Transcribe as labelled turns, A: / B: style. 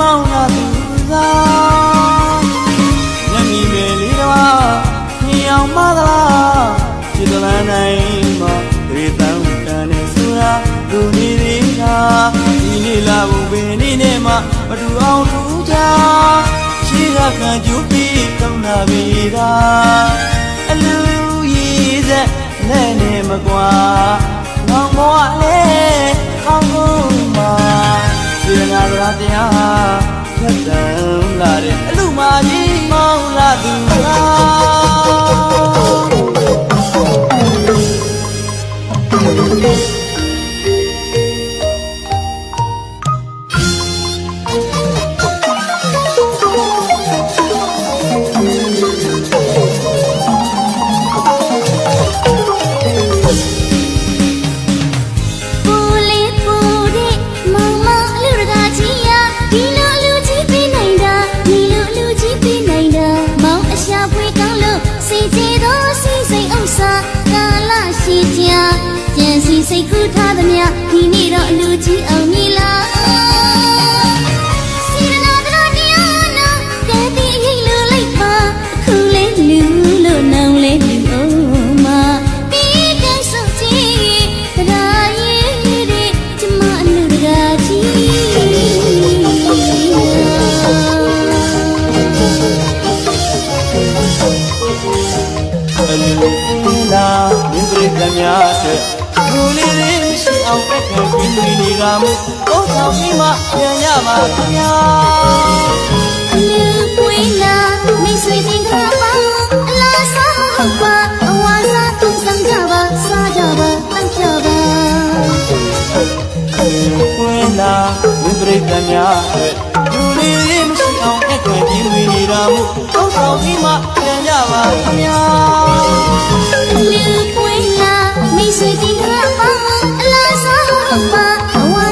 A: မောင်းလာသူသာညမီမေလေးတော့ညအောင်မသလားခြေတလန်းတိုင်းမှာဒေသံတန်နေဆိုတာလူနေတွေကဒီနေ့လာဖို့ပင်ဒီနေ့မှမတူအောင်ထူးကြရှိရခံကျူပြီးကောင်းလာပြီသာအလူရည်စက်နဲ့နေမကွာမောင်မောလဲကောင်းကုန်မှာဒီငါကတရားဖတ်တမ်းလာတဲ့အလူမကြီးမောင်းလာသူလားစိတ်ကူးထားသမျှဒီနေ့တော့လူကြီးအောင်မီလားစီရနာတော်တရားနာကဲဒီဟိလူလိုက်ပါအခုလေးလူလို့နောင်လေးလူအောင်မပြီးကဆုပ်ကြည့်တရားရည်တွေကျမအလူတကားကြီးအလူလာမြင်တွေ့ကြများတဲ့လူလေးတွေမရှိအောင်ပဲခံပြီးနေတာမို့ကိုယ်ဆောင်ပြီးမှပြန်ရပါခင်ဗျာလူပွေးလာမိတ်ဆွေတင်ကြပါအလားစားဟုတ်ပါအဝါစားသူဆောင်ကြပါစားကြပါတန်းကြပါလူပွေးလာဝိပရိတများလူလေးတွေမရှိအောင်ပဲခံပြီးနေတာမို့ကိုယ်ဆောင်ပြီးမှပြန်ရပါခင်ဗျာလူပွေးလာမိတ်ဆွေတင်ကြပါအလားစားဟုတ်ပါ